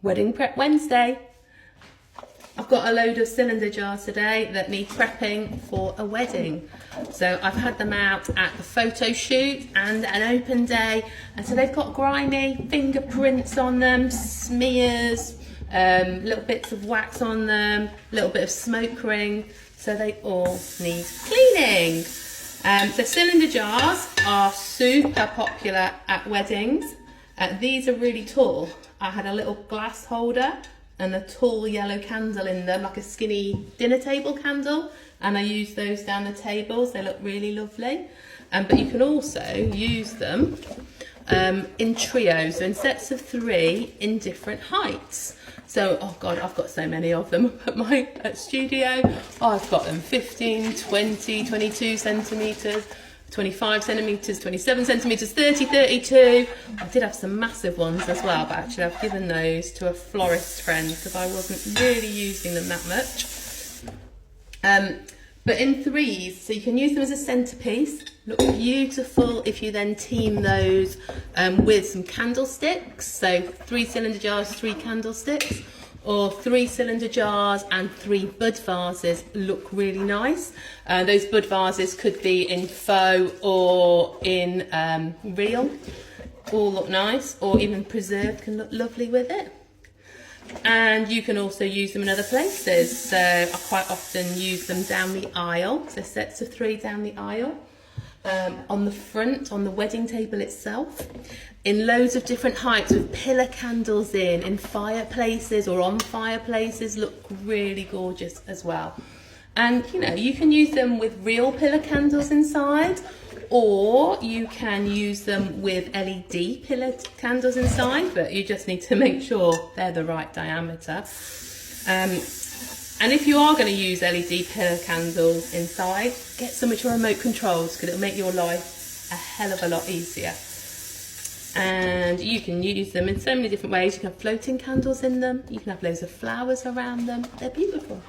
Wedding Prep Wednesday. I've got a load of cylinder jars today that need prepping for a wedding. So I've had them out at the photo shoot and an open day, and so they've got grimy fingerprints on them, smears, little bits of wax on them, little bit of smoke ring, so they all need cleaning. So cylinder jars are super popular at weddings. These are really tall. I had a little glass holder and a tall yellow candle in them, like a skinny dinner table candle, and I use those down the tables. They look really lovely. But you can also use them in trios, so in sets of 3 in different heights. So, oh God, I've got so many of them at my studio. Oh, I've got them 15, 20, 22 centimetres, 25 centimetres, 27 centimetres, 30, 32. I did have some massive ones as well, but actually I've given those to a florist friend because I wasn't really using them that much. But in 3s, so you can use them as a centerpiece. Look beautiful if you then team those with some candlesticks. So 3 cylinder jars, 3 candlesticks, or 3 cylinder jars and 3 bud vases look really nice. Those bud vases could be in faux or in real, all look nice, or even preserved can look lovely with it. And you can also use them in other places. So I quite often use them down the aisle, so sets of 3 down the aisle, on the front, on the wedding table itself, in loads of different heights with pillar candles in fireplaces or on fireplaces, look really gorgeous as well. And you know, you can use them with real pillar candles inside, or you can use them with LED pillar candles inside, but you just need to make sure they're the right diameter. And if you are going to use LED pillar candles inside, get some with your remote controls because it'll make your life a hell of a lot easier. And you can use them in so many different ways. You can have floating candles in them, you can have loads of flowers around them, they're beautiful.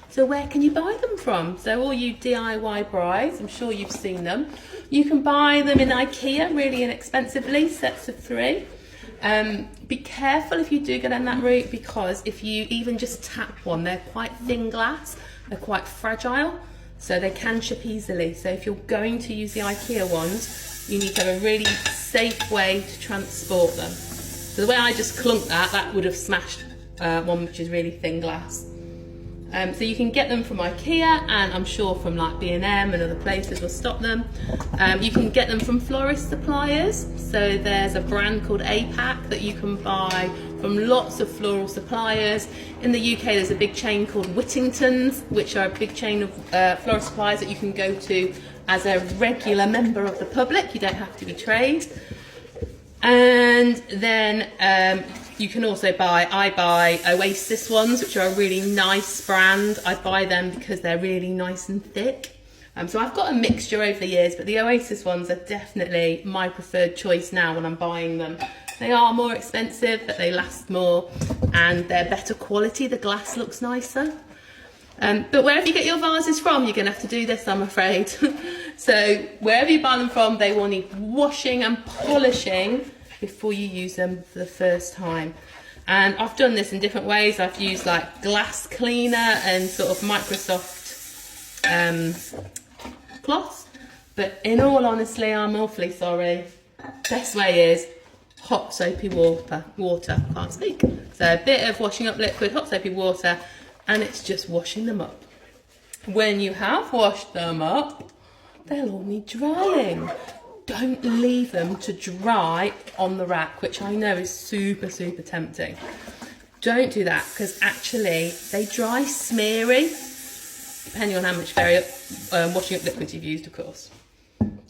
So where can you buy them from? So all you DIY brides, I'm sure you've seen them. You can buy them in IKEA really inexpensively, sets of 3. Be careful if you do go down that route, because if you even just tap one, they're quite thin glass, they're quite fragile, so they can chip easily. So if you're going to use the IKEA ones, you need to have a really safe way to transport them. So the way I just clunked that would have smashed one which is really thin glass. So you can get them from IKEA, and I'm sure from like B&M and other places will stock them. You can get them from florist suppliers. So there's a brand called APAC that you can buy from lots of floral suppliers. In the UK there's a big chain called Whittington's, which are a big chain of florist suppliers that you can go to as a regular member of the public. You don't have to be trained. And then you can also I buy Oasis ones, which are a really nice brand. I buy them because they're really nice and thick. So I've got a mixture over the years, but the Oasis ones are definitely my preferred choice now when I'm buying them. They are more expensive, but they last more, and they're better quality. The glass looks nicer. But wherever you get your vases from, you're going to have to do this, I'm afraid. So wherever you buy them from, they will need washing and polishing before you use them for the first time. And I've done this in different ways. I've used like glass cleaner and sort of Microsoft cloths, but in all honesty, I'm awfully sorry, best way is hot soapy water, can't speak. So a bit of washing up liquid, hot soapy water, and it's just washing them up. When you have washed them up, they'll all need drying. Don't leave them to dry on the rack, which I know is super, super tempting. Don't do that, because actually they dry smeary, depending on how much washing up liquid you've used, of course.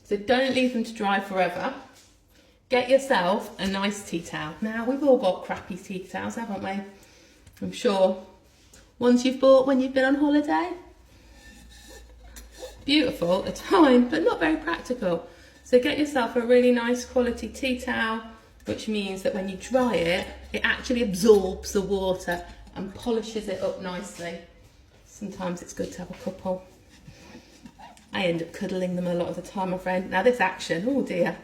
So don't leave them to dry forever. Get yourself a nice tea towel. Now, we've all got crappy tea towels, haven't we? I'm sure. Ones you've bought when you've been on holiday. Beautiful at time, but not very practical. So get yourself a really nice quality tea towel, which means that when you dry it, it actually absorbs the water and polishes it up nicely. Sometimes it's good to have a couple. I end up cuddling them a lot of the time, my friend. Now this action, oh dear.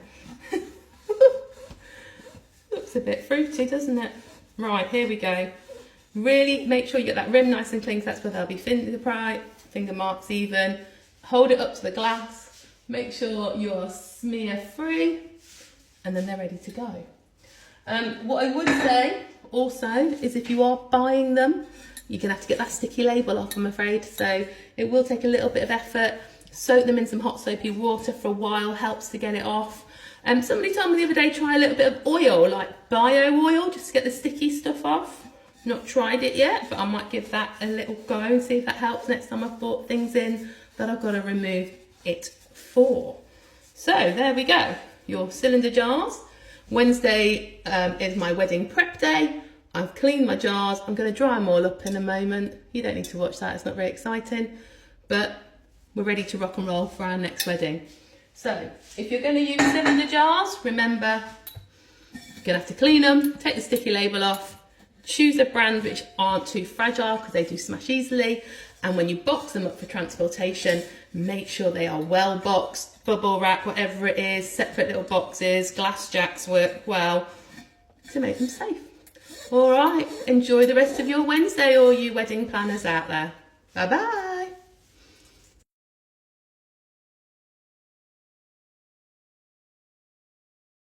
Looks a bit fruity, doesn't it? Right, here we go. Really make sure you get that rim nice and clean, because that's where there'll be finger marks even. Hold it up to the glass. Make sure you're smear free, and then they're ready to go. What I would say also is if you are buying them, you're going to have to get that sticky label off, I'm afraid. So it will take a little bit of effort. Soak them in some hot soapy water for a while, helps to get it off. Somebody told me the other day, try a little bit of oil, like bio oil, just to get the sticky stuff off. Not tried it yet, but I might give that a little go and see if that helps next time I've bought things in that I've got to remove it for. So there we go, your cylinder jars. Wednesday is my wedding prep day. I've cleaned my jars. I'm going to dry them all up in a moment. You don't need to watch that, it's not very exciting, but we're ready to rock and roll for our next wedding. So if you're going to use cylinder jars, remember, you're going to have to clean them, take the sticky label off, choose a brand which aren't too fragile because they do smash easily, and when you box them up for transportation, make sure they are well boxed, bubble wrap, whatever it is, separate little boxes. Glass jacks work well to make them safe. All right, enjoy the rest of your Wednesday, all you wedding planners out there. Bye bye.